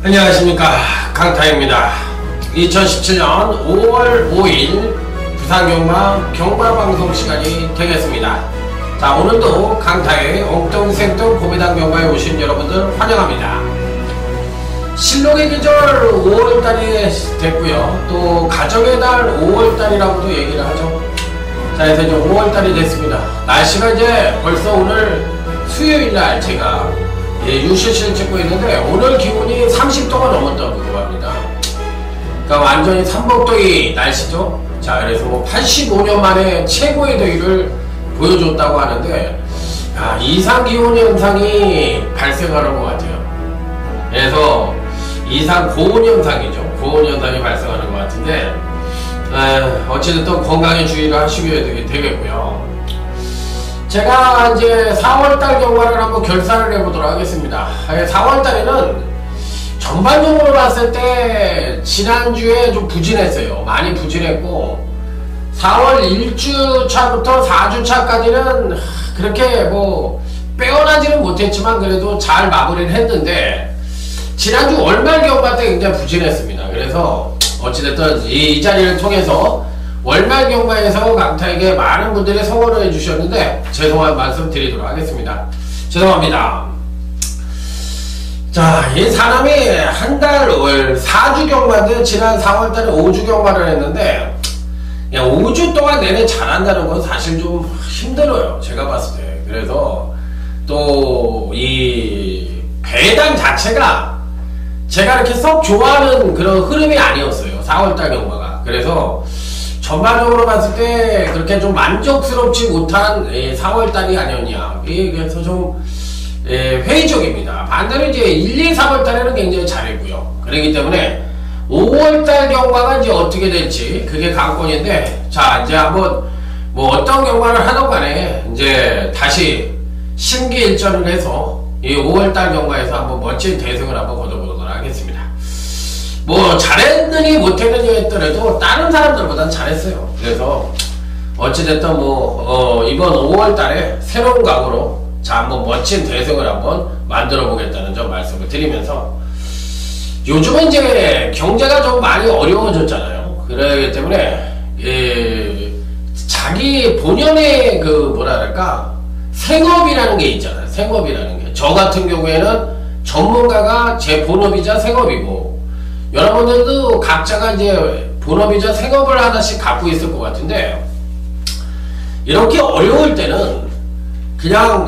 안녕하십니까, 강타입니다. 2017년 5월 5일 부산경마 경마방송 시간이 되겠습니다. 자, 오늘도 강타의 엉뚱생뚱 고배당 경마에 오신 여러분들 환영합니다. 실록의 계절 5월달이 됐고요, 또 가정의 달 5월달이라고도 얘기를 하죠. 자, 그래서 이제 5월달이 됐습니다. 날씨가 이제 벌써 오늘 수요일날 제가 UCC를 찍고 있는데 오늘 기온이 30도가 넘었다고 합니다. 그러니까 완전히 삼복더위 날씨죠. 자, 그래서 85년 만에 최고의 더위를 보여줬다고 하는데, 이상 기온 현상이 발생하는 것 같아요. 그래서 이상 고온 현상이죠. 고온 현상이 발생하는 것 같은데, 어찌됐든 건강에 주의를 하시게 되겠고요. 제가 이제 4월달 경과를 한번 결산을 해보도록 하겠습니다. 4월달에는 전반적으로 봤을 때 지난주에 좀 부진했어요. 많이 부진했고, 4월 1주차부터 4주차까지는 그렇게 뭐 빼어나지는 못했지만 그래도 잘 마무리를 했는데, 지난주 월말 경과 때 굉장히 부진했습니다. 그래서 어찌됐든 이 자리를 통해서 월말 경마에서 강타에게 많은 분들이 성원을 해주셨는데 죄송한 말씀 드리도록 하겠습니다. 죄송합니다. 자, 이 사람이 한 달 4주 경마인데 지난 4월달에 5주 경마를 했는데, 5주 동안 내내 잘한다는 건 사실 좀 힘들어요, 제가 봤을 때. 그래서 또 이 배당 자체가 제가 이렇게 썩 좋아하는 그런 흐름이 아니었어요, 4월달 경마가. 그래서 전반적으로 봤을 때 그렇게 좀 만족스럽지 못한 4월달이 아니었냐, 그래서 좀 회의적입니다. 반대로 이제 1, 2, 3월달에는 굉장히 잘했고요. 그렇기 때문에 5월달 경과가 이제 어떻게 될지 그게 관건인데, 자, 이제 한번 뭐 어떤 경과를 하던 간에 이제 다시 심기일전을 해서 이 5월달 경과에서 한번 멋진 대승을 한번 거둬보도록 하겠습니다. 뭐 잘했느니 못했느니 했더라도 다른 사람들보단 잘했어요. 그래서 어찌됐든 뭐 이번 5월달에 새로운 각오로 자, 한번 멋진 대승을 한번 만들어 보겠다는 점 말씀을 드리면서, 요즘은 이제 경제가 좀 많이 어려워졌잖아요. 그렇기 때문에 자기 본연의 그 뭐랄까 생업이라는 게 있잖아요. 생업이라는 게, 저 같은 경우에는 전문가가 제 본업이자 생업이고, 여러분들도 각자가 이제 본업이자 생업을 하나씩 갖고 있을 것 같은데, 이렇게 어려울 때는 그냥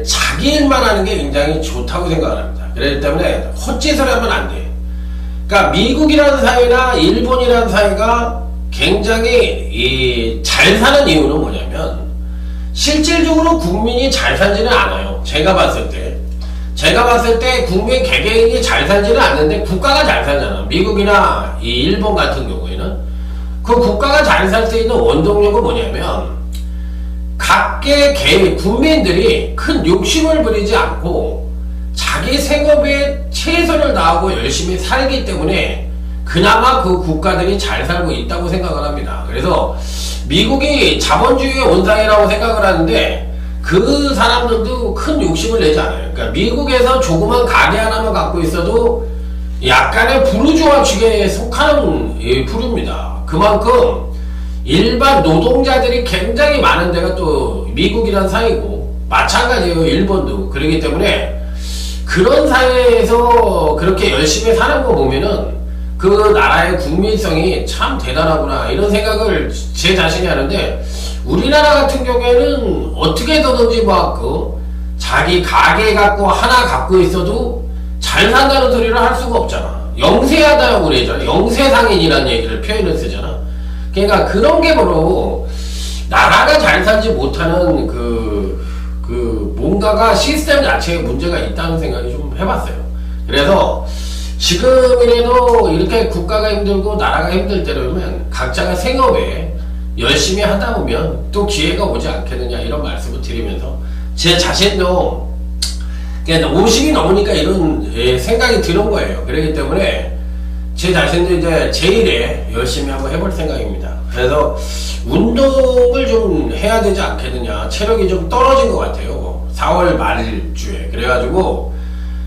자기 일만 하는 게 굉장히 좋다고 생각을 합니다. 그렇기 때문에 헛짓을 하면 안 돼. 그러니까 미국이라는 사회나 일본이라는 사회가 굉장히 잘 사는 이유는 뭐냐면, 실질적으로 국민이 잘 살지는 않아요. 제가 봤을 때 국민 개개인이 잘 살지는 않는데 국가가 잘 살잖아. 미국이나 이 일본 같은 경우에는 그 국가가 잘 살 수 있는 원동력은 뭐냐면, 각계 국민들이 큰 욕심을 부리지 않고 자기 생업에 최선을 다하고 열심히 살기 때문에 그나마 그 국가들이 잘 살고 있다고 생각을 합니다. 그래서 미국이 자본주의의 원상이라고 생각을 하는데 그 사람들도 큰 욕심을 내지 않아요. 그러니까 미국에서 조그만 가게 하나만 갖고 있어도 약간의 부르주아 취계에 속하는 부류입니다. 그만큼 일반 노동자들이 굉장히 많은 데가 또 미국이란 사회고, 마찬가지예요, 일본도. 그렇기 때문에 그런 사회에서 그렇게 열심히 사는 거 보면은 그 나라의 국민성이 참 대단하구나, 이런 생각을 제 자신이 하는데, 우리나라 같은 경우에는 어떻게 해서든지 뭐 자기 가게 갖고 하나 갖고 있어도 잘 산다는 소리를 할 수가 없잖아. 영세하다고 그러잖아. 영세상인이라는 얘기를 표현을 쓰잖아. 그러니까 그런 게 바로 나라가 잘 살지 못하는 뭔가가 시스템 자체에 문제가 있다는 생각이 좀 해봤어요. 그래서 지금이라도 이렇게 국가가 힘들고 나라가 힘들 때라면 각자가 생업에 열심히 하다 보면 또 기회가 오지 않겠느냐 이런 말씀을 드리면서 제 자신도 그냥 50이 넘으니까 이런 생각이 드는 거예요. 그렇기 때문에 제 자신도 이제 제1에 열심히 한번 해볼 생각입니다. 그래서 운동을 좀 해야 되지 않겠느냐. 체력이 좀 떨어진 것 같아요. 4월 말주에. 그래가지고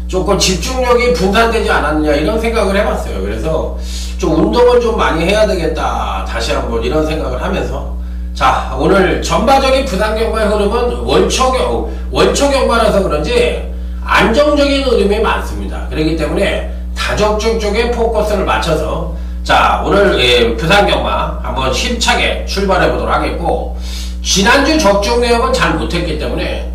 조금 집중력이 분산되지 않았느냐 이런 생각을 해봤어요. 그래서 좀 운동을 좀 많이 해야 되겠다. 다시 한번 이런 생각을 하면서 자, 오늘 전반적인 부산경마의 흐름은 월초경마라서 그런지 안정적인 흐름이 많습니다. 그렇기 때문에 다적중 쪽에 포커스를 맞춰서 자, 오늘 부산경마 한번 힘차게 출발해 보도록 하겠고, 지난주 적중내역은 잘 못했기 때문에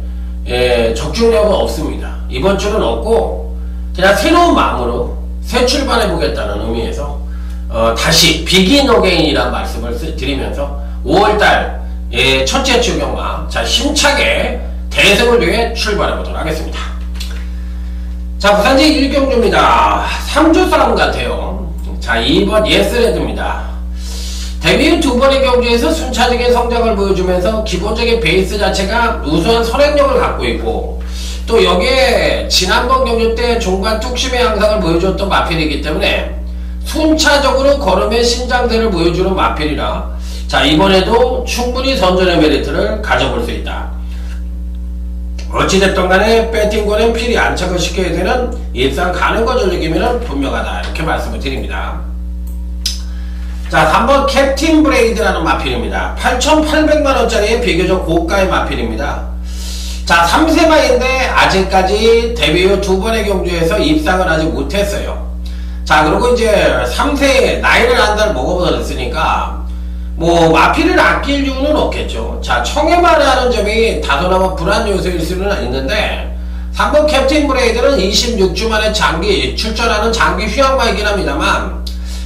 적중내역은 없습니다. 이번 주는 없고 그냥 새로운 마음으로 새 출발해 보겠다는 의미에서 다시 비긴 어게인이라는 말씀을 드리면서 5월달 첫째 주 경마 자, 힘차게 대승을 위해 출발해 보도록 하겠습니다. 자, 부산지 1경주입니다. 3주 싸움 같아요. 자, 2번 예스레드입니다. 데뷔 후 2번의 경주에서 순차적인 성장을 보여주면서 기본적인 베이스 자체가 우수한 선행력을 갖고 있고, 또 여기에 지난번 경주 때 종관 뚝심의 양상을 보여줬던 마필이기 때문에 순차적으로 걸음의 신장세를 보여주는 마필이라 자, 이번에도 충분히 선전의 메리트를 가져볼 수 있다. 어찌됐든 간에 배팅권엔 필히 안착을 시켜야 되는 일상 가능과 전력이면 분명하다 이렇게 말씀을 드립니다. 자, 3번 캡틴 브레이드라는 마필입니다. 8,800만원짜리 비교적 고가의 마필입니다. 자, 3세마인데 아직까지 데뷔 후 2번의 경주에서 입상을 아직 못했어요. 자, 그리고 이제 3세 나이를 한 달 먹어버렸으니까 뭐 마필을 아낄 이유는 없겠죠. 자, 청해만 하는 점이 다소나마 불안 요소일 수는 있는데 3번 캡틴 브레이드는 26주 만에 장기 출전하는 장기 휴양마이긴 합니다만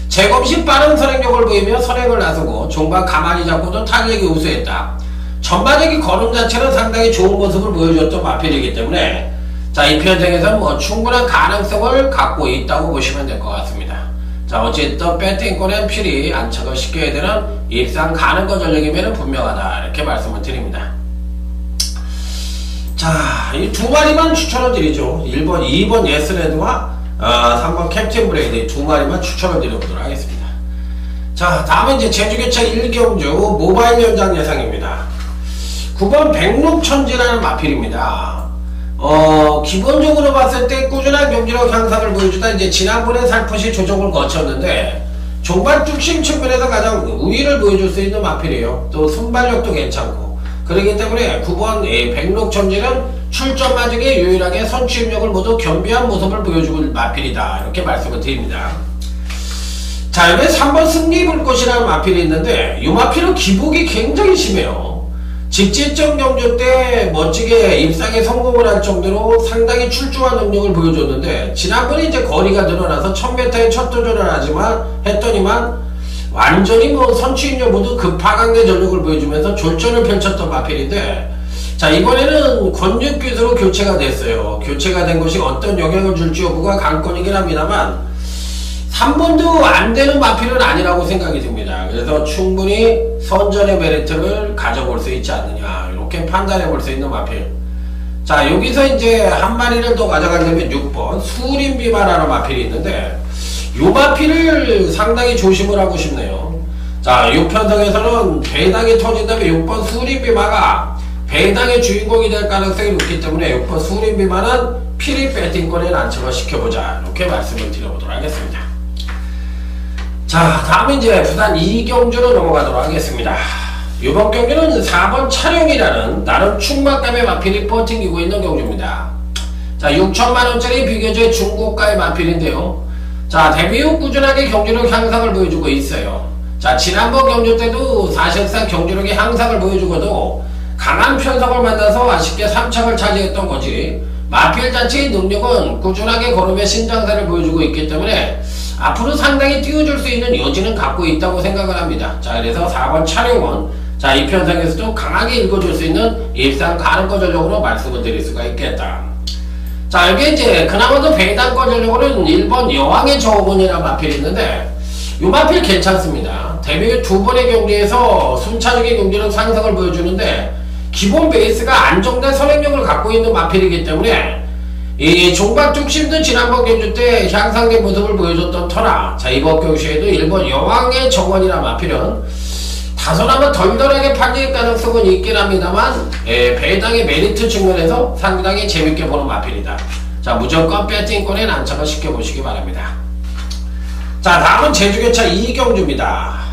재검시 빠른 선행력을 보이며 선행을 나서고 종반 가만히 잡고도 탄력이 우수했다. 전반적인 걸음 자체는 상당히 좋은 모습을 보여줬던 마필이기 때문에 자, 이 편성에서는 뭐 충분한 가능성을 갖고 있다고 보시면 될 것 같습니다. 자, 어쨌든 배팅권엔 필히 안착을 시켜야 되는 일상 가능과 전력이면 분명하다 이렇게 말씀을 드립니다. 자, 이 두 마리만 추천을 드리죠. 1번, 2번 예스레드와 3번 캡틴 브레이드 두 마리만 추천을 드려보도록 하겠습니다. 자, 다음은 이제 제주교차 1경주 모바일 연장 예상입니다. 9번 백록천지라는 마필입니다. 기본적으로 봤을 때 꾸준한 경기력 향상을 보여주다 이제 지난번에 살포시 조정을 거쳤는데 종반 뚝심 측면에서 가장 우위를 보여줄 수 있는 마필이에요. 또 순발력도 괜찮고 그렇기 때문에 9번 백록천지는 출전 마중에 유일하게 선취입력을 모두 겸비한 모습을 보여주는 마필이다 이렇게 말씀을 드립니다. 자, 여기 3번 승리불꽃이라는 마필이 있는데 이 마필은 기복이 굉장히 심해요. 직진적 경주 때 멋지게 입상에 성공을 할 정도로 상당히 출중한 능력을 보여줬는데 지난번에 이제 거리가 늘어나서 1000m에 첫 도전을 했더니만 완전히 뭐 선취인력 모두 급하강대 전력을 보여주면서 졸전을 펼쳤던 마필인데 자, 이번에는 권육귀수로 교체가 됐어요. 교체가 된 것이 어떤 영향을 줄지 여부가 관건이긴 합니다만 3번도 안 되는 마필은 아니라고 생각이 듭니다. 그래서 충분히 선전의 메리트를 가져볼 수 있지 않느냐 이렇게 판단해 볼 수 있는 마필. 자, 여기서 이제 한 마리를 더 가져가려면 6번 수림비마라는 마필이 있는데 이 마필을 상당히 조심을 하고 싶네요. 자, 이 편성에서는 배당이 터진다면 6번 수림비마가 배당의 주인공이 될 가능성이 높기 때문에 6번 수림비마는 필히 배팅권에 안착을 시켜보자 이렇게 말씀을 드려보도록 하겠습니다. 자, 다음은 이제 부산 2경주로 넘어가도록 하겠습니다. 이번 경주는 4번 촬영이라는 나름 충만감의 마필이 버팅기고 있는 경주입니다. 자, 6천만원짜리 비교적 중고가의 마필인데요. 자, 데뷔 후 꾸준하게 경주력 향상을 보여주고 있어요. 자, 지난번 경주 때도 사실상 경주력의 향상을 보여주고도 강한 편성을 만나서 아쉽게 3착을 차지했던 거지 마필 자체의 능력은 꾸준하게 걸음의 신장세를 보여주고 있기 때문에 앞으로 상당히 띄워줄 수 있는 여지는 갖고 있다고 생각을 합니다. 자, 그래서 4번 촬영은 자, 이 편성에서도 강하게 읽어줄 수 있는 일상 가능과 전력으로 말씀을 드릴 수가 있겠다. 자, 여기 이제 그나마도 배당과 전력으로는 1번 여왕의 저어문이라는 마필이 있는데 요 마필 괜찮습니다. 데뷔 후 2번의 경기에서 순차적인 경기력 상승을 보여주는데 기본 베이스가 안정된 선행력을 갖고 있는 마필이기 때문에 이 종박 중심도 지난번 경주 때 향상된 모습을 보여줬던 터라, 자 이번 경주에도 일본 여왕의 정원이라 마필은 다소나마 덜덜하게 팔릴 가능성은 있긴 합니다만 배당의 메리트 측면에서 상당히 재밌게 보는 마필이다. 자 무조건 배팅권에 난착을 시켜보시기 바랍니다. 자 다음은 제주교차 2경주입니다.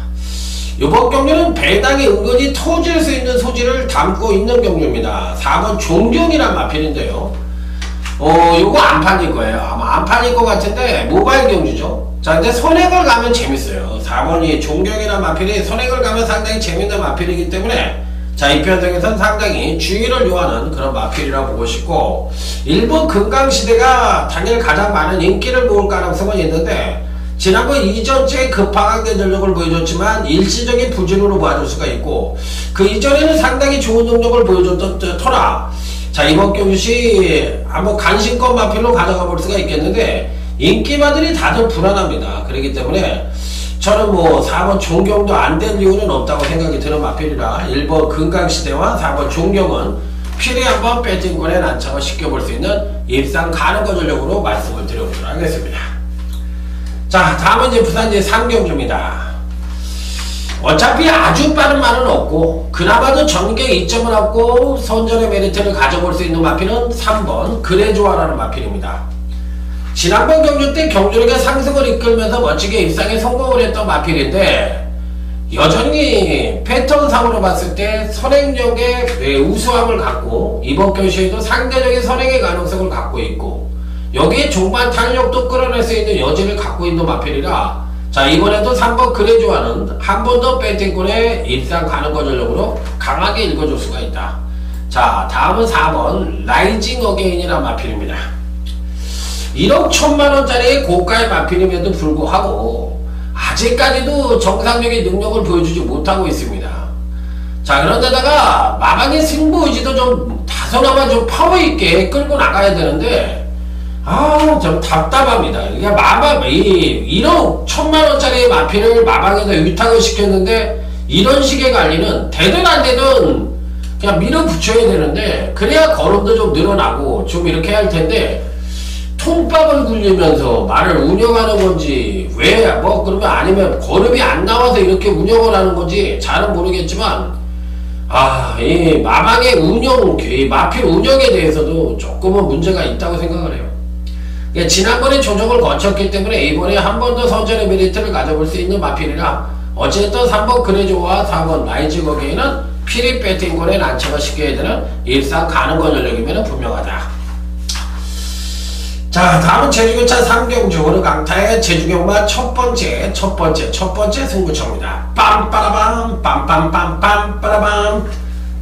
이번 경주는 배당이 은근히 터질 수 있는 소지를 담고 있는 경주입니다. 4번 종경이란 마필인데요. 요거 안 팔릴 거예요. 아마 안 팔릴 것 같은데 모바일 경주죠. 자 근데 선행을 가면 재밌어요. 4번이 종경이란 마필이 선행을 가면 상당히 재밌는 마필이기 때문에 자 이 편성에선 상당히 주의를 요하는 그런 마필이라고 보고 싶고, 일본 금강시대가 당연히 가장 많은 인기를 모을 가능성은 있는데 지난번 이전주에 급하게 전력을 보여줬지만 일시적인 부진으로 봐줄 수가 있고, 그 이전에는 상당히 좋은 능력을 보여줬던 터라, 자 이번 경주시 한번 간신권 마필로 가져가 볼 수가 있겠는데 인기마들이 다들 불안합니다. 그렇기 때문에 저는 뭐 4번 종경도 안 될 이유는 없다고 생각이 드는 마필이라 1번 금강시대와 4번 종경은 필히 한번 배팅권에 난착을 시켜볼 수 있는 입상 가능거 전력으로 말씀을 드려보도록 하겠습니다. 자 다음은 이제 부산제 3경주입니다. 어차피 아주 빠른 말은 없고 그나마도 전격 이점을 얻고 선전의 메리트를 가져볼 수 있는 마필은 3번 그래조아라는 마필입니다. 지난번 경주 때 경주력의 상승을 이끌면서 멋지게 입상에 성공을 했던 마필인데 여전히 패턴상으로 봤을 때 선행력의 우수함을 갖고 이번 경주에도 상대적인 선행의 가능성을 갖고 있고 여기에 종반 탄력도 끌어낼 수 있는 여지를 갖고 있는 마필이라 자 이번에도 3번 그래조아는 한 번 더 배팅권에 입상 가능거 전력으로 강하게 읽어줄 수가 있다. 자 다음은 4번 라이징 어게인이라는 마필입니다. 1억 1천만원짜리 고가의 마필임에도 불구하고 아직까지도 정상적인 능력을 보여주지 못하고 있습니다. 자 그런데다가 마방의 승부의지도 좀 다소나마 좀 파워있게 끌고 나가야 되는데 좀 답답합니다. 이게 마방, 1억 1천만원짜리 마필을 마방에다 위탁을 시켰는데 이런 식의 관리는 되든 안 되든 그냥 밀어붙여야 되는데 그래야 걸음도 좀 늘어나고 좀 이렇게 할 텐데 통밥을 굴리면서 말을 운영하는 건지 왜 뭐 그러면 아니면 걸음이 안 나와서 이렇게 운영을 하는 건지 잘은 모르겠지만 이 마방의 운영, 이 마필 운영에 대해서도 조금은 문제가 있다고 생각을 해요. 지난번에 조정을 거쳤기 때문에 이번에 한 번 더 선전의 메리트를 가져볼 수 있는 마필이라 어쨌든 3번 그래조와 4번 라이징 어게인은 필히 배팅권에 난착을 시켜야 되는 일상 가능거 전력이면 분명하다. 자 다음은 제주교차 3경주 어느 강타의 제주경마 첫 번째 승부처입니다. 빰빠라밤 빰빰빰빰 빠라밤.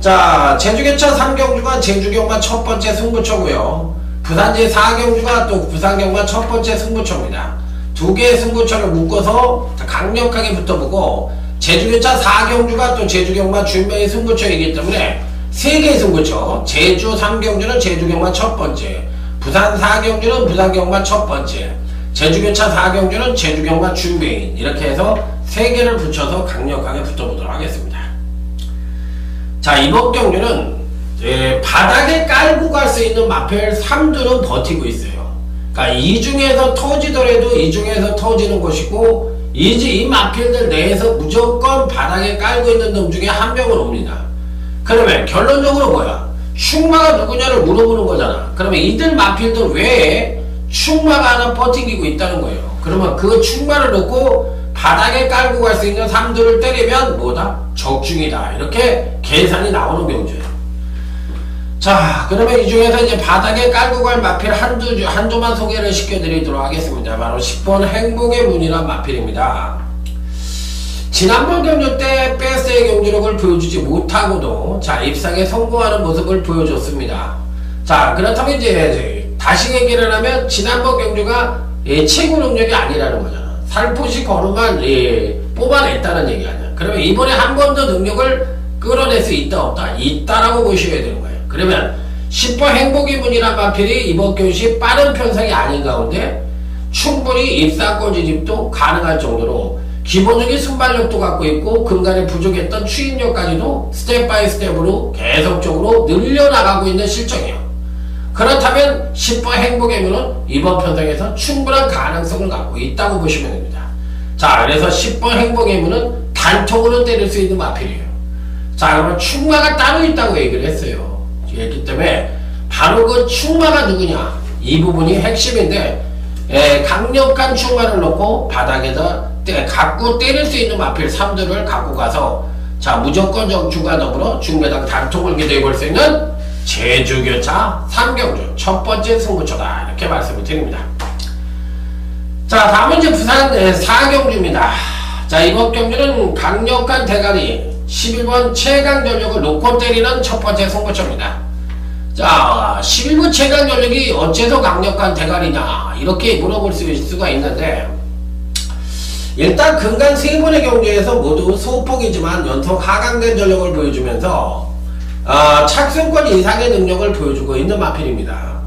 자 제주교차 3경주가 제주경마 첫 번째 승부처고요. 부산제 4경주가 또 부산경마 첫 번째 승부처입니다. 두 개의 승부처를 묶어서 강력하게 붙어보고 제주교차 4경주가 또 제주경마 준비의 승부처이기 때문에 세 개의 승부처, 제주 3경주는 제주경마 첫 번째, 부산 4경주는 부산경마 첫 번째, 제주교차 4경주는 제주경마 준비인, 이렇게 해서 세 개를 붙여서 강력하게 붙어보도록 하겠습니다. 자 이번 경주는 바닥에 깔고 갈 수 있는 마필 3두는 버티고 있어요. 그러니까 이 중에서 터지더라도 이 중에서 터지는 것이고 이 마필들 내에서 무조건 바닥에 깔고 있는 놈 중에 한 명은 옵니다. 그러면 결론적으로 뭐야? 충마가 누구냐를 물어보는 거잖아. 그러면 이들 마필들 외에 충마가 하나 버티고 있다는 거예요. 그러면 그 충마를 넣고 바닥에 깔고 갈 수 있는 3두를 때리면 뭐다? 적중이다. 이렇게 계산이 나오는 경우죠. 자 그러면 이 중에서 이제 바닥에 깔고 갈 마필 한두만 소개를 시켜드리도록 하겠습니다. 바로 10번 행복의 문이란 마필입니다. 지난번 경주 때 베스트의 경주력을 보여주지 못하고도 자 입상에 성공하는 모습을 보여줬습니다. 자 그렇다면 이제 다시 얘기를 하면 지난번 경주가 최고 능력이 아니라는 거잖아. 살포시 걸음만 뽑아냈다는 얘기 아니야. 그러면 이번에 한 번 더 능력을 끌어낼 수 있다 없다? 있다라고 보셔야 되는 거예요. 그러면 10번 행복의 문이란 마필이 이번 경주시 빠른 편성이 아닌 가운데 충분히 입상권 진입도 가능할 정도로 기본적인 순발력도 갖고 있고 근간에 부족했던 추진력까지도 스텝 바이 스텝으로 계속적으로 늘려나가고 있는 실정이에요. 그렇다면 10번 행복의 문은 이번 편성에서 충분한 가능성을 갖고 있다고 보시면 됩니다. 자, 그래서 10번 행복의 문은 단통으로 때릴 수 있는 마필이에요. 자, 그러면 충마가 따로 있다고 얘기를 했어요. 그렇기 때문에 바로 그 충마가 누구냐, 이 부분이 핵심인데, 강력한 충마를 넣고 바닥에다 갖고 때릴 수 있는 마필 3들을 갖고 가서, 자, 무조건 적중과 더불어 중매당 단통을 기대해 볼 수 있는 제주교차 3경주 첫 번째 승부처다, 이렇게 말씀을 드립니다. 자, 다음은 이제 부산 4경주입니다. 자, 이번 경주는 강력한 대가리 11번 최강 전력을 놓고 때리는 첫 번째 승부처입니다. 자, 11번 최강 전력이 어째서 강력한 대가리냐, 이렇게 물어볼 수가 있는데, 일단 근간 3번의 경주에서 모두 소폭이지만 연속 하강된 전력을 보여주면서 착승권 이상의 능력을 보여주고 있는 마필입니다.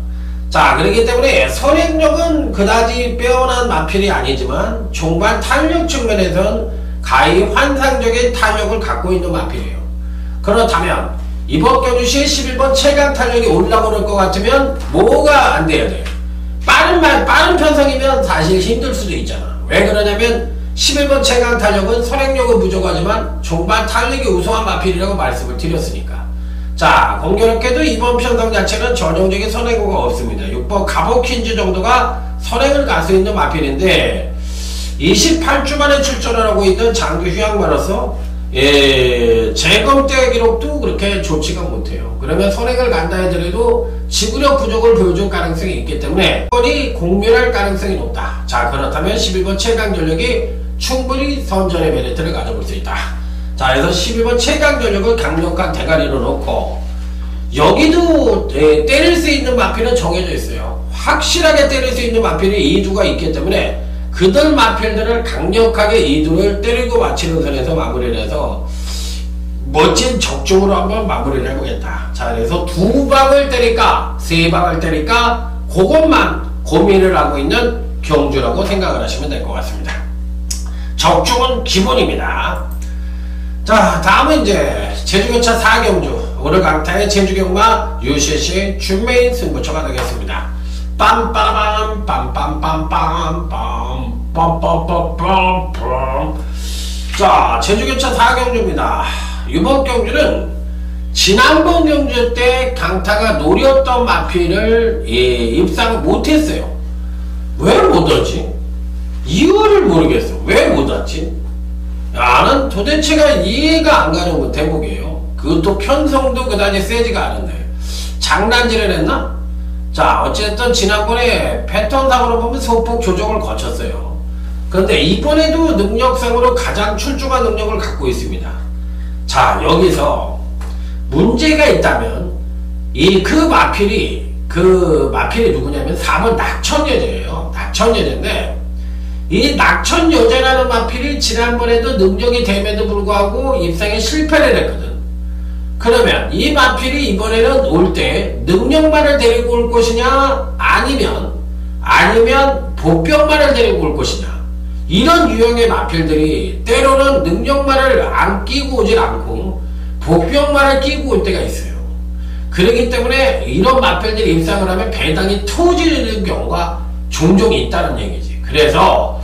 자, 그렇기 때문에 선행력은 그다지 빼어난 마필이 아니지만 종반 탄력 측면에선 가히 환상적인 탄력을 갖고 있는 마필이에요. 그렇다면 이번 경주 시에 11번 최강 탄력이 올라오는 것 같으면 뭐가 안 돼야 돼요? 빠른 편성이면 사실 힘들 수도 있잖아. 왜 그러냐면 11번 최강 탄력은 선행력은 부족하지만 종반 탄력이 우수한 마필이라고 말씀을 드렸으니까. 자, 공교롭게도 이번 편성 자체는 전형적인 선행고가 없습니다. 6번 가보킨즈 정도가 선행을 갈 수 있는 마필인데 28주 만에 출전을 하고 있는 장기 휴양마로서 재검대 기록도 그렇게 좋지가 못해요. 그러면 선행을 간다 하더라도 지구력 부족을 보여줄 가능성이 있기 때문에 거리 공멸할 가능성이 높다. 자, 그렇다면 11번 최강 전력이 충분히 선전의 메리트를 가져볼 수 있다. 자, 그래서 11번 최강 전력을 강력한 대가리로 놓고 여기도 때릴 수 있는 마필은 정해져 있어요. 확실하게 때릴 수 있는 마필이 2두가 있기 때문에 그들 마필들을 강력하게 2두를 때리고 마치는 선에서 마무리를 해서 멋진 적중으로 한번 마무리를 해보겠다. 자, 그래서 2방을 때릴까 3방을 때릴까 그것만 고민을 하고 있는 경주라고 생각을 하시면 될 것 같습니다. 적중은 기본입니다. 자, 다음은 이제 제주교차 4경주 오늘 강타의 제주경마 UCC 준메인 승부처가 되겠습니다. 빰빠밤 빰빰빰빰빰 빰빰빰빰빰. 자, 제주교차 4경주입니다. 이번 경주는 지난번 경주 때 강타가 노렸던 마필을 입상을 못했어요. 왜 못하지? 이유를 모르겠어. 왜 못하지? 나는 도대체가 이해가 안 가는 대목이에요. 그것도 편성도 그다지 세지가 않은데 장난질을 했나? 자, 어쨌든 지난번에 패턴상으로 보면 소폭 조정을 거쳤어요. 그런데 이번에도 능력상으로 가장 출중한 능력을 갖고 있습니다. 자, 여기서 문제가 있다면 그 마필이 누구냐면 4번 낙천여제예요. 낙천여제인데 이 낙천여제라는 마필이 지난번에도 능력이 됨에도 불구하고 입상에 실패를 했거든. 그러면 이 마필이 이번에는 올 때 능력만을 데리고 올 것이냐 아니면 보병만을 데리고 올 것이냐, 이런 유형의 마필들이 때로는 능력만을 안 끼고 오질 않고 보병만을 끼고 올 때가 있어요. 그렇기 때문에 이런 마필들이 입상을 하면 배당이 터지는 경우가 종종 있다는 얘기지. 그래서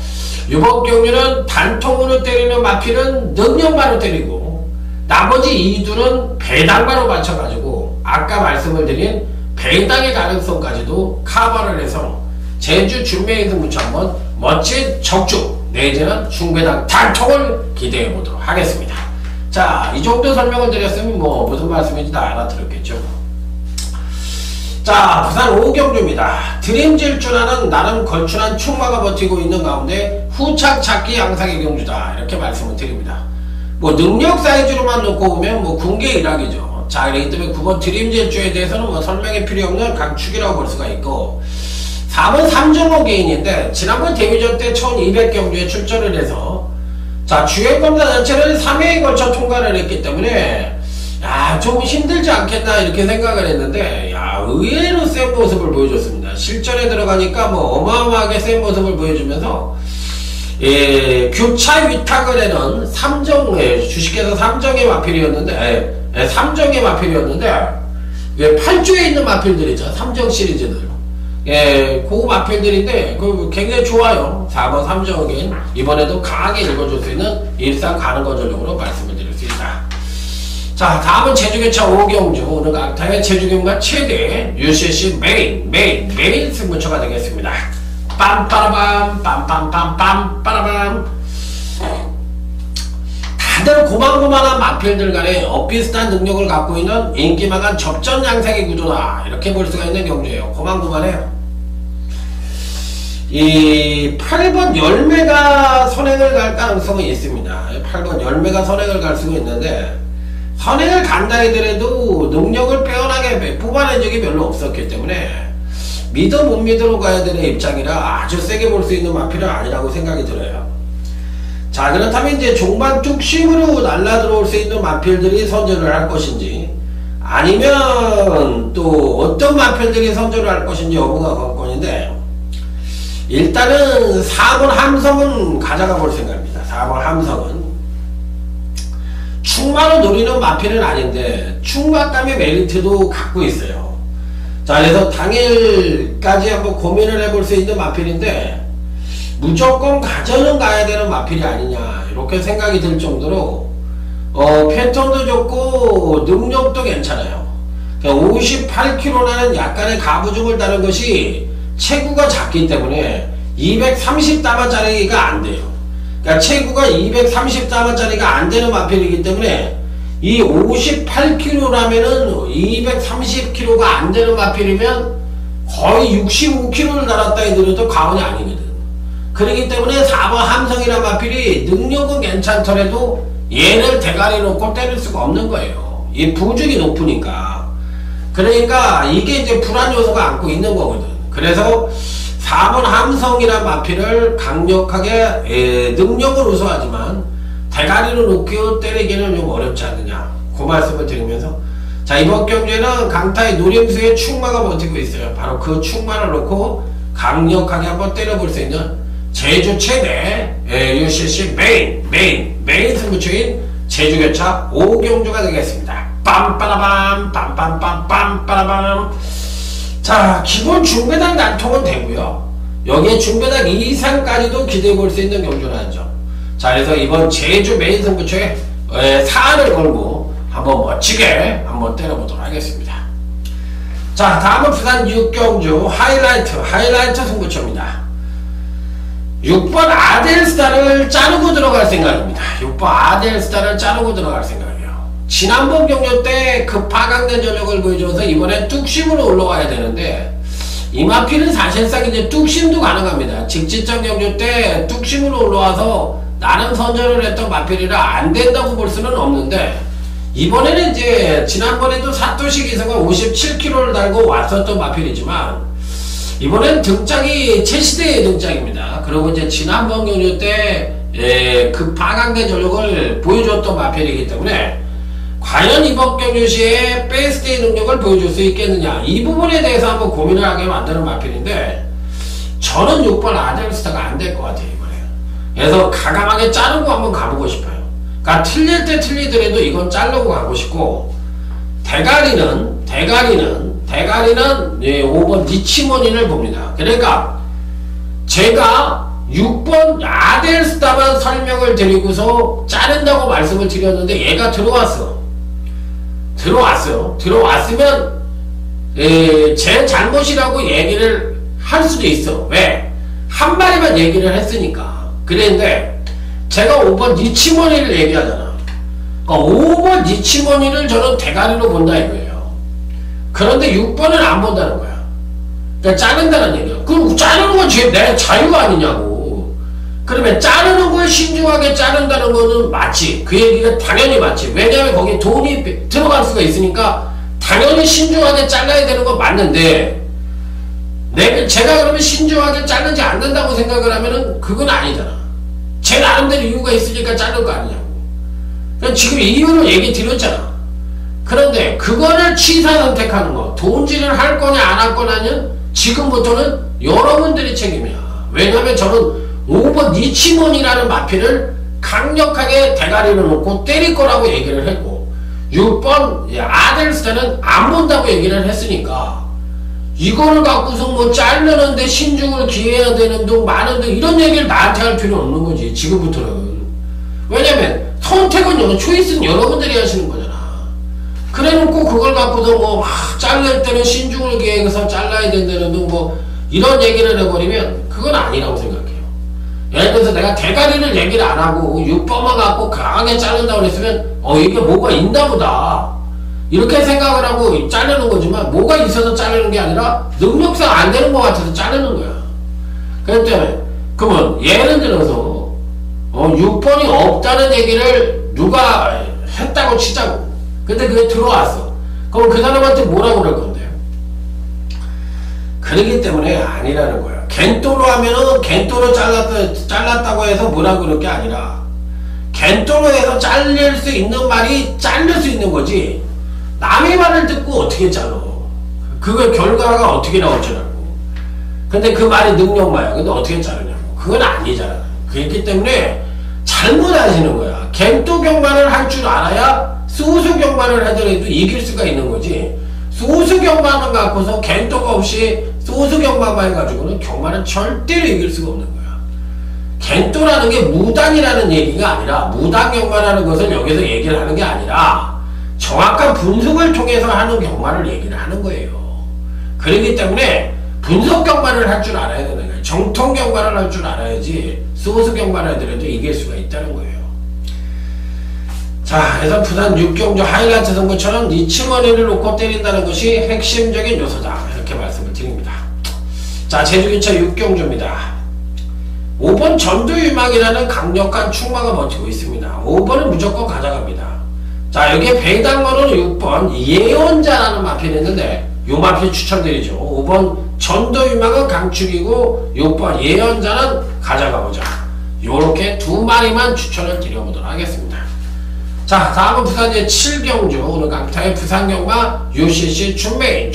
이번 경주는 단통으로 때리는 마필은 능력만으로 때리고 나머지 2두는 배당만으로 맞춰가지고 아까 말씀을 드린 배당의 가능성까지도 커버를 해서 제주 준메인 승부처 한번 멋진 적중 내지는 중배당 단통을 기대해 보도록 하겠습니다. 자, 이 정도 설명을 드렸으면 뭐 무슨 말씀인지 다 알아들었겠죠. 자, 부산 5경주입니다. 드림질주라는 나름 걸출한 충마가 버티고 있는 가운데 후착 찾기 양상의 경주다, 이렇게 말씀을 드립니다. 뭐 능력 사이즈로만 놓고 보면 뭐 군계 일학이죠. 자, 그렇기 때문에 9번 드림질주에 대해서는 뭐 설명이 필요 없는 강축이라고 볼 수가 있고, 4번 3.5 개인인데 지난번 데뷔전 때 1200경주에 출전을 해서 자, 주행검사 자체를 3회에 걸쳐 통과를 했기 때문에 좀 힘들지 않겠나 이렇게 생각을 했는데 의외로 센 모습을 보여줬습니다. 실전에 들어가니까 뭐 어마어마하게 센 모습을 보여주면서 교차 위탁을 해놓은 주식회사 삼정의 마필이었는데, 삼정의 마필이었는데, 8주에 있는 마필들이죠. 삼정 시리즈들. 그 마필들인데, 굉장히 좋아요. 4번 삼정은 이번에도 강하게 읽어줄 수 있는 일상 가는 거전력으로 말씀을 드릴 수 있다. 자, 다음은 제주교차 오경주. 오늘 강타의 제주경과 최대 UCC 메인 승부처가 되겠습니다. 빰빠라밤 빰빰빰빰 빠라밤. 다들 고만고만한 마필들 간에 엇비슷한 능력을 갖고 있는 인기만한 접전 양상의 구조다, 이렇게 볼 수가 있는 경주예요. 고만고만해요. 이 8번 열매가 선행을 갈 가능성이 있습니다. 8번 열매가 선행을 갈 수가 있는데, 선행을 간다 하더라도 능력을 빼어나게 뽑아낸 적이 별로 없었기 때문에 믿어 못 믿어로 가야 되는 입장이라 아주 세게 볼 수 있는 마필은 아니라고 생각이 들어요. 자, 그렇다면 이제 종반 뚝심으로 날라 들어올 수 있는 마필들이 선전을 할 것인지, 아니면 또 어떤 마필들이 선전을 할 것인지 여부가 관건인데, 일단은 4번 함성은 가져가 볼 생각입니다. 4번 함성은 충마로 노리는 마필은 아닌데 충마감의 메리트도 갖고 있어요. 자, 그래서 당일까지 한번 고민을 해볼 수 있는 마필인데, 무조건 가져는 가야 되는 마필이 아니냐, 이렇게 생각이 들 정도로 패턴도 좋고 능력도 괜찮아요. 58kg라는 약간의 가부중을 다는 것이 체구가 작기 때문에 230다만짜리가 안 돼요. 그러니까 체구가 230다만짜리가 안 되는 마필이기 때문에 이 58kg라면은 230kg가 안 되는 마필이면 거의 65kg를 달았다 해도 과언이 아니거든. 그렇기 때문에 4번 함성이라는 마필이 능력은 괜찮더라도 얘를 대가리 놓고 때릴 수가 없는 거예요. 이 부죽이 높으니까. 그러니까 이게 이제 불안 요소가 안고 있는 거거든. 그래서 4번 함성이라는 마필을 강력하게 능력은 우수하지만 대가리로 놓고 때리기는 좀 어렵지 않느냐, 그 말씀을 드리면서, 자, 이번 경주에는 강타의 노림수의 충마가 버티고 있어요. 바로 그 충마를 놓고 강력하게 한번 때려볼 수 있는 제주 최대 UCC 메인 승부처인 제주교차 오경주가 되겠습니다. 빰빠라밤 빰빰빰빰 빠라밤. 자, 기본 중배당 난통은 되고요. 여기에 중배당 이상까지도 기대해 볼 수 있는 경주라는 점. 자, 그래서 이번 제주 메인 승부처에 4를 걸고 한번 멋지게 한번 때려보도록 하겠습니다. 자, 다음은 부산 6경주 하이라이트 승부처입니다. 6번 아델스타를 자르고 들어갈 생각입니다. 6번 아델스타를 자르고 들어갈 생각이에요. 지난번 경주 때 급하강된 전력을 보여줘서 이번에 뚝심으로 올라와야 되는데, 이 마필은 사실상 이제 뚝심도 가능합니다. 직지점 경주 때 뚝심으로 올라와서 나는 선전을 했던 마필이라 안 된다고 볼 수는 없는데, 이번에는 이제 지난번에도 사토시 기사가 57kg를 달고 왔었던 마필이지만 이번엔 등짝이 최시대의 등짝입니다. 그리고 이제 지난번 경주 때 그 파강된 전력을 보여줬던 마필이기 때문에 과연 이번 경주 시에 베스트의 능력을 보여줄 수 있겠느냐, 이 부분에 대해서 한번 고민을 하게 만드는 마필인데, 저는 6번 아델스타가 안 될 것 같아요, 이번에. 그래서 가감하게 자르고 한번 가보고 싶어요. 그러니까 틀릴 때 틀리더라도 이건 자르고 가고 싶고, 대가리는 5번 니치모니를 봅니다. 그러니까 제가 6번 아델스타만 설명을 드리고서 자른다고 말씀을 드렸는데 얘가 들어왔으면 제 잘못이라고 얘기를 할 수도 있어. 왜? 한 마리만 얘기를 했으니까. 그랬는데 제가 5번 니치모니를 얘기하잖아. 그러니까 5번 니치모니를 저는 대가리로 본다 이거예요. 그런데 6번은 안 본다는 거야. 그러니까 자른다는 얘기야. 그럼 자르는 건 내 자유가 아니냐고. 그러면 자르는 걸 신중하게 자른다는 거는 맞지. 그 얘기가 당연히 맞지. 왜냐하면 거기에 돈이 들어갈 수가 있으니까 당연히 신중하게 잘라야 되는 건 맞는데, 제가 그러면 신중하게 자르지 않는다고 생각을 하면은 그건 아니잖아. 제 나름대로 이유가 있으니까 자를 거 아니냐고. 지금 이유를 얘기 드렸잖아. 그런데 그거를 취사 선택하는 거, 돈질을 할 거냐 안 할 거냐는 지금부터는 여러분들이 책임이야. 왜냐면 저는 5번 니치몬이라는 마피를 강력하게 대가리를 놓고 때릴 거라고 얘기를 했고 6번 아델스타는 안 본다고 얘기를 했으니까 이거를 갖고서 뭐 자르는데 신중을 기해야 되는 등 많은 등 이런 얘기를 나한테 할 필요 없는 거지 지금부터는. 왜냐면 선택은 초이스는 여러분들이 하시는 거잖아. 그래놓고 그걸 갖고서 뭐 자를 때는 신중을 기해서 잘라야 된다는 등 뭐 이런 얘기를 해버리면 그건 아니라고 생각해요. 예를 들어서 내가 대가리를 얘기를 안 하고 6번만 갖고 강하게 자른다고 그랬으면 이게 뭐가 있나 보다 이렇게 생각을 하고 자르는 거지만 뭐가 있어서 자르는 게 아니라 능력상 안 되는 것 같아서 자르는 거야. 그렇기 때문에 그러면 예를 들어서 6번이 없다는 얘기를 누가 했다고 치자고. 근데 그게 들어왔어. 그럼 그 사람한테 뭐라고 그럴 건데요? 그러기 때문에 아니라는 거야. 겐토로 하면은 겐토로 잘랐다고 해서 뭐라고 그럴 게 아니라 겐토로 해서 잘릴 수 있는 말이 잘릴 수 있는 거지 남의 말을 듣고 어떻게 잘라. 그거 결과가 어떻게 나올지라고. 근데 그 말이 능력마야. 근데 어떻게 자르냐고. 그건 아니잖아. 그렇기 때문에 잘못하시는 거야. 겐토 경마를 할 줄 알아야 소수 경마를 하더라도 이길 수가 있는 거지. 소수 경마만 갖고서 겐토가 없이 소수 경마만 해가지고는 경마는 절대로 이길 수가 없는 거야. 겐토라는 게 무당이라는 얘기가 아니라 무당 경마라는 것을 여기서 얘기를 하는 게 아니라 정확한 분석을 통해서 하는 경마를 얘기를 하는 거예요. 그렇기 때문에 분석 경마를 할 줄 알아야 되는 거예요. 정통 경마를 할 줄 알아야지 소수 경마를 하더라도 이길 수가 있다는 거예요. 자, 그래서 부산 6경주 하이라이트 선거처럼 니치머니를 놓고 때린다는 것이 핵심적인 요소다. 이렇게 말씀을 드립니다. 자, 제주기차 6경주입니다. 5번 전두유망이라는 강력한 충망을 버티고 있습니다. 5번은 무조건 가져갑니다. 자, 여기에 배당번호는 6번 예언자라는 마필이 있는데 요 마필 추천드리죠. 5번 전도유망은 강축이고 6번 예언자는 가져가보자. 요렇게 두 마리만 추천을 드려보도록 하겠습니다. 자, 다음은 부산제 7경주 오늘 강타의 부산경마 UCC 춘메인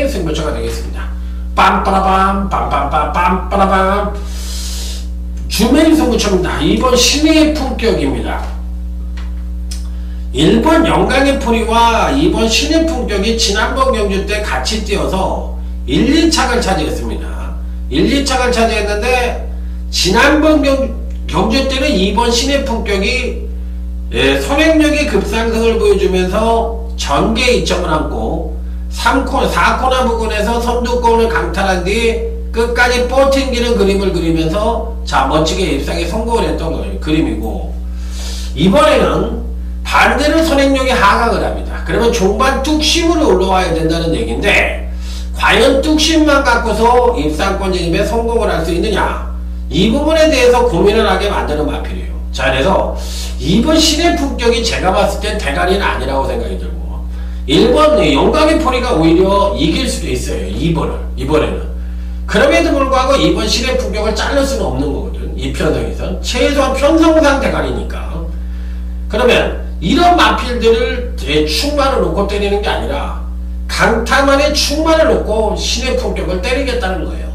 승부처가 되겠습니다. 빰빠라밤 빰빰빰 빰빠라밤 춘메인 승부처입니다. 2번 신의 품격입니다. 1번 영광의 풀이와 2번 신의 품격이 지난번 경주 때 같이 뛰어서 1, 2착을 차지했습니다. 1, 2착을 차지했는데 지난번 경주 때는 2번 신의 품격이 선행력의 급상승을 보여주면서 전개 2점을 안고 4코너 부근에서 선두권을 강탈한 뒤 끝까지 뻗팅기는 그림을 그리면서 자 멋지게 입상에 성공을 했던 그림이고 이번에는 반대로 선행력이 하강을 합니다. 그러면 종반 뚝심으로 올라와야 된다는 얘기인데 과연 뚝심만 갖고서 입상권 진입에 성공을 할 수 있느냐 이 부분에 대해서 고민을 하게 만드는 마필이에요. 자, 그래서 2번 신의 품격이 제가 봤을 땐 대가리는 아니라고 생각이 들고 1번 영광의 포리가 오히려 이길 수도 있어요. 이번에는 그럼에도 불구하고 2번 신의 품격을 자를 수는 없는 거거든. 이 편성에선 최소한 편성상 대가리니까. 그러면 이런 마필들을 충만을 놓고 때리는 게 아니라 강타만의 충만을 놓고 신의 품격을 때리겠다는 거예요.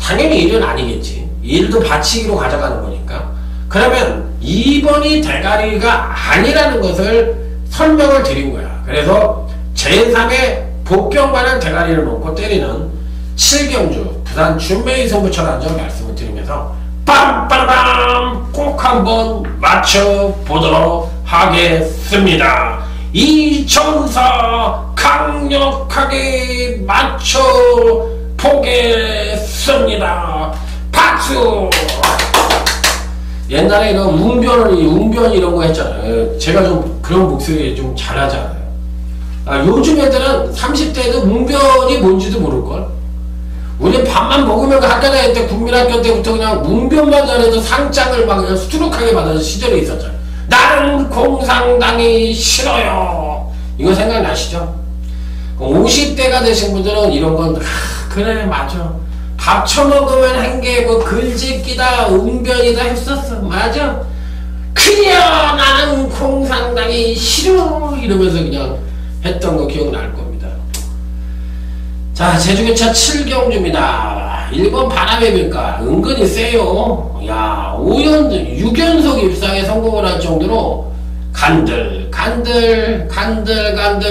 당연히 1은 아니겠지. 1도 받치기로 가져가는 거니까. 그러면 2번이 대가리가 아니라는 것을 설명을 드린 거야. 그래서 제3의 복경만한 대가리를 놓고 때리는 7경주 부산 춘메이 승부처라는 점 말씀을 드리면서 빰빠라밤 꼭 한번 맞춰보도록 하겠습니다. 이천사 강력하게 맞춰보겠습니다. 박수! 옛날에 이런 웅변 이런 거 했잖아요. 제가 좀 그런 목소리 좀 잘하잖아요. 요즘 애들은 30대도 웅변이 뭔지도 모를걸? 우리 밥만 먹으면 학교 다닐 때 국민학교 때부터 그냥 웅변만 잘해도 상장을 막 그냥 수두룩하게 받은 시절이 있었잖아요. 나는 공산당이 싫어요. 이거 생각나시죠? 50대가 되신 분들은 이런 건 그래 맞아. 밥 처먹으면 한 게 뭐 글짓기다 웅변이다 했었어. 맞아. 그냥 나는 공산당이 싫어 이러면서 그냥 했던 거 기억날 겁니다. 자, 제주교차 7경주입니다. 1번 바람의 빌가 은근히 세요. 야, 6연속 입상에 성공을 할 정도로 간들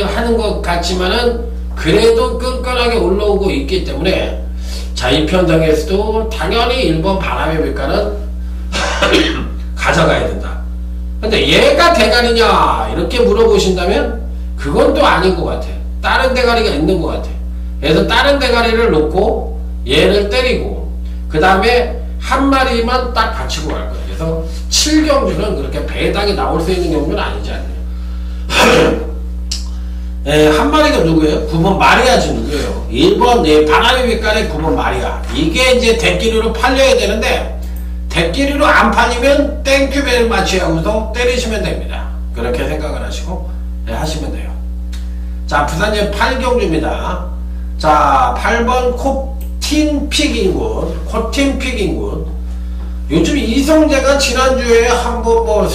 하는 것 같지만은 그래도 끈끈하게 올라오고 있기 때문에 자, 이 편성에서도 당연히 1번 바람의 빌가는 가져가야 된다. 근데 얘가 대가리냐 이렇게 물어보신다면 그건 또 아닌 것 같아. 다른 대가리가 있는 것 같아. 그래서 다른 대가리를 놓고 얘를 때리고 그 다음에 한 마리만 딱 받치고 갈 거예요. 그래서 7경주는 그렇게 배당이 나올 수 있는 경우는 아니지 않나요? 네, 한 마리가 누구예요? 9번 마리아지 누구예요? 1번 바람의 빛깔의 9번 마리아. 이게 이제 대끼리로 팔려야 되는데 대끼리로 안 팔리면 땡큐벨 맞추하고서 때리시면 됩니다. 그렇게 생각을 하시고 하시면 돼요. 자, 부산제 8경주입니다. 자, 8번 코틴픽인군. 요즘 이성재가 지난주에 한번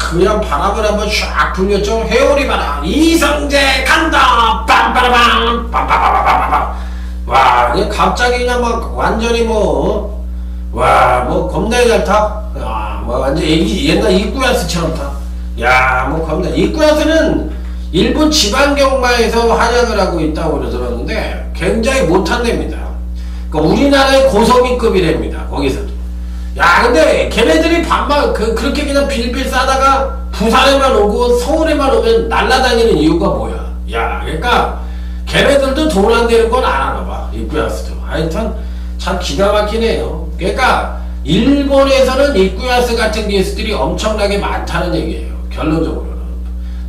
그냥 바람을 한번 쫙 불렸죠. 회오리 바람. 이성재 간다! 빰빠라밤! 빰빠바바바바. 와, 그냥 갑자기 그냥 막 완전히 겁나게 잘 타. 완전 옛날 이꾸야스처럼 타. 겁나. 이꾸야스는 일본 지방경마에서 활약을 하고 있다고 들었는데 굉장히 못한 데입니다. 그러니까 우리나라의 고성민급이랍니다. 거기서도. 근데 걔네들이 그렇게 그냥 빌빌 싸다가 부산에만 오고 서울에만 오면 날아다니는 이유가 뭐야? 그러니까 걔네들도 돈 안 되는 건 알아나 봐. 이꾸야스도. 하여튼 참 기가 막히네요. 그러니까 일본에서는 이꾸야스 같은 기수들이 엄청나게 많다는 얘기예요. 결론적으로는.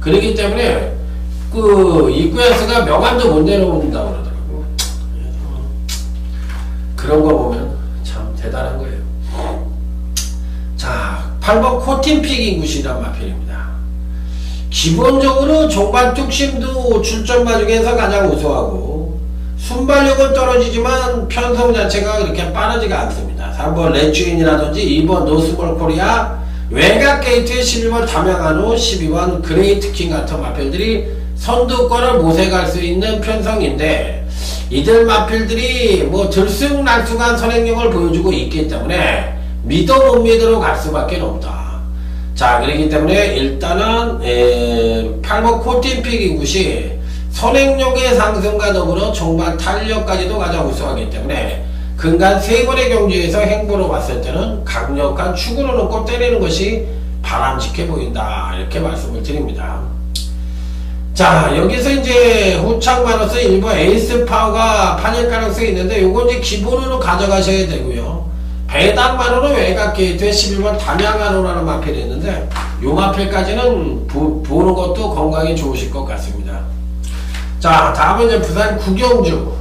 그렇기 때문에 이꾸야스가 명함도 못 내려온다고 그러더라고. 그런 거 보면 참 대단한 거예요. 자, 8번 코틴픽인굿이란 마필입니다. 기본적으로 종반 뚝심도 출전마 중에서 가장 우수하고 순발력은 떨어지지만 편성 자체가 그렇게 빠르지가 않습니다. 3번 레츠인이라든지 2번 노스몰 코리아, 외곽 게이트의 11번 담양한우, 12번 그레이트킹 같은 마필들이 선두권을 모색할 수 있는 편성인데 이들 마필들이 들쑥날쑥한 선행력을 보여주고 있기 때문에 믿어 못 믿으러 갈 수밖에 없다. 자, 그렇기 때문에 일단은 8번 코틴픽인굿이 선행력의 상승과 더불어 종반 탄력까지도 가장 우수하기 때문에 근간 3번의 경주에서 행보로 봤을 때는 강력한 축으로는 꼭 때리는 것이 바람직해 보인다. 이렇게 말씀을 드립니다. 자, 여기서 이제 후창마로서 일본 에이스 파워가 팔릴 가능성이 있는데 요건 이제 기본으로 가져가셔야 되고요. 배당만으로 외곽 게이트에 11번 담양한우라는 마필이 있는데 요 마필까지는 보는 것도 건강에 좋으실 것 같습니다. 자, 다음은 이제 부산 9경주.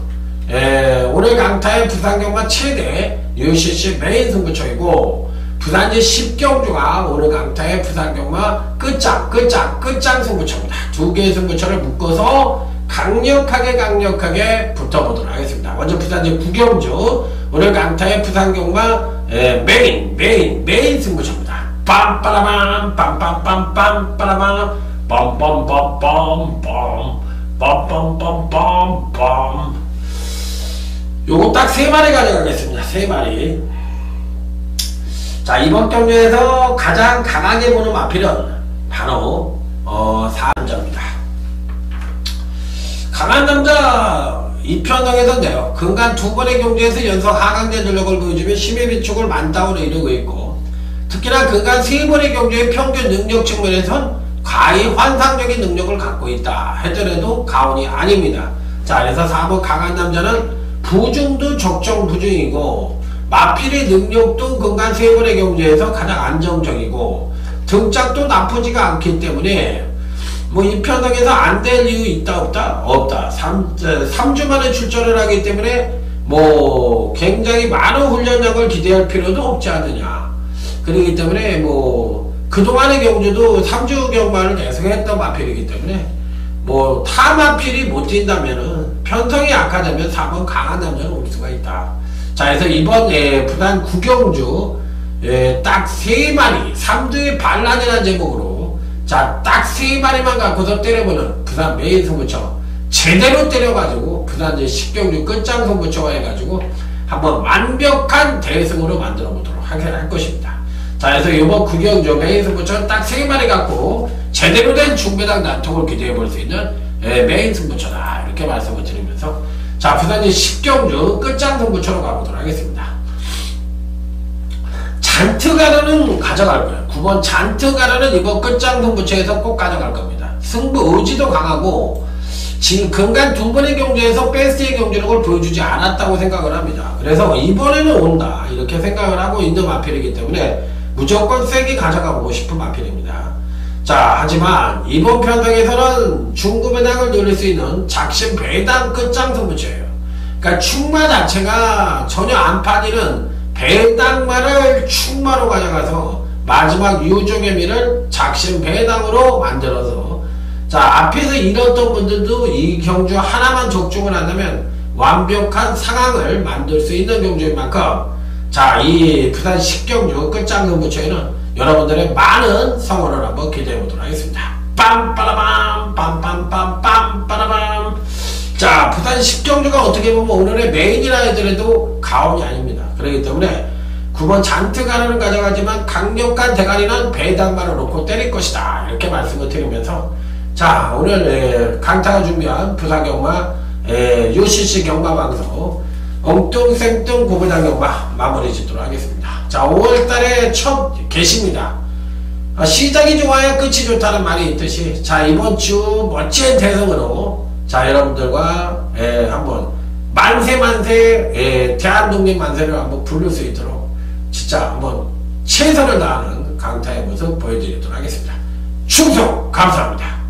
오늘 강타의 부산경마 최대 UCC 메인 승부처이고 부산제 10경주가 오늘 강타의 부산경마 끝장 승부처입니다. 두 개의 승부처를 묶어서 강력하게 붙어보도록 하겠습니다. 먼저 부산제 9경주 오늘 강타의 부산경마 메인 승부처입니다. 빰빠라밤 빰빰빰빰 빠라밤 빰빰빰빰빰빰빰빰빰 요거 딱 3마리 가져가겠습니다. 3마리. 자, 이번 경주에서 가장 강하게 보는 마필은 바로 4남자입니다. 강한 남자 이 편성에서인데요. 근간 2번의 경주에서 연속 하강된 전력을 보여주며 힘의 비축을 만땅으로 이루고 있고 특히나 근간 3번의 경주의 평균 능력 측면에선 가히 환상적인 능력을 갖고 있다 하더라도 가온이 아닙니다. 자, 그래서 4번 강한 남자는 부중도 적정 부중이고 마필의 능력도 근간 3번의 경주에서 가장 안정적이고 등짝도 나쁘지가 않기 때문에 이 편성에서 안 될 이유 있다 없다? 없다. 3주 만에 출전을 하기 때문에 굉장히 많은 훈련량을 기대할 필요도 없지 않느냐. 그렇기 때문에 그동안의 경주도 3주 경마를 계속 했던 마필이기 때문에 타 마필이 못 뛴다면은 편성이 약하다면 4번 강한 남자는 올 수가 있다. 자, 그래서 이번 부산 9경주 딱 3마리 3두의 반란이라는 제목으로 자, 딱 3마리만 갖고서 때려보는 부산 메인 승부처 제대로 때려가지고 부산 이제 10경주 끝장 승부처가 해가지고 한번 완벽한 대승으로 만들어 보도록 할 것입니다. 자, 그래서 이번 구경주 메인 승부처는 딱 3마리 갖고 제대로 된 중배당 난통을 기대해 볼 수 있는 메인 승부처다, 이렇게 말씀을 드리면서, 자, 부산이 10경주 끝장 승부처로 가보도록 하겠습니다. 잔트가르는 가져갈 거예요. 9번 잔트가르는 이번 끝장 승부처에서 꼭 가져갈 겁니다. 승부 의지도 강하고 지금 근간 두 번의 경주에서 베스트의 경주력을 보여주지 않았다고 생각을 합니다. 그래서 이번에는 온다, 이렇게 생각을 하고 있는 마필이기 때문에 무조건 세게 가져가고 싶은 마필입니다. 자, 하지만 이번 편성에서는 중구배당을 노릴 수 있는 작심 배당 끝장 승부처예요. 그러니까 충마 자체가 전혀 안 파지는 배당만을 충마로 가져가서 마지막 유종의 미를 작심 배당으로 만들어서, 자, 앞에서 잃었던 분들도 이 경주 하나만 적중을 한다면 완벽한 상황을 만들 수 있는 경주인 만큼, 자, 이 부산 10경주 끝장 승부처에는 여러분들의 많은 성원을 한번 기대해 보도록 하겠습니다. 빰빠라밤 빰빰빰빰 빠라밤. 자, 부산 10경주가 어떻게 보면 오늘의 메인이라 하더라도 가온이 아닙니다. 그렇기 때문에 9번 잔트가르는 가져가지만 강력한 대가리는 배당만을 놓고 때릴 것이다, 이렇게 말씀을 드리면서, 자, 오늘 강타가 준비한 부산경마 UCC 경마방송 엉뚱생뚱 고부장 경마 마무리 짓도록 하겠습니다. 자, 5월달에 첫 개시입니다. 시작이 좋아야 끝이 좋다는 말이 있듯이, 자, 이번 주 멋진 대승으로, 자, 여러분들과 한번 만세 대한독립 만세를 한번 부를 수 있도록 진짜 한번 최선을 다하는 강타의 모습 보여드리도록 하겠습니다. 충성 감사합니다.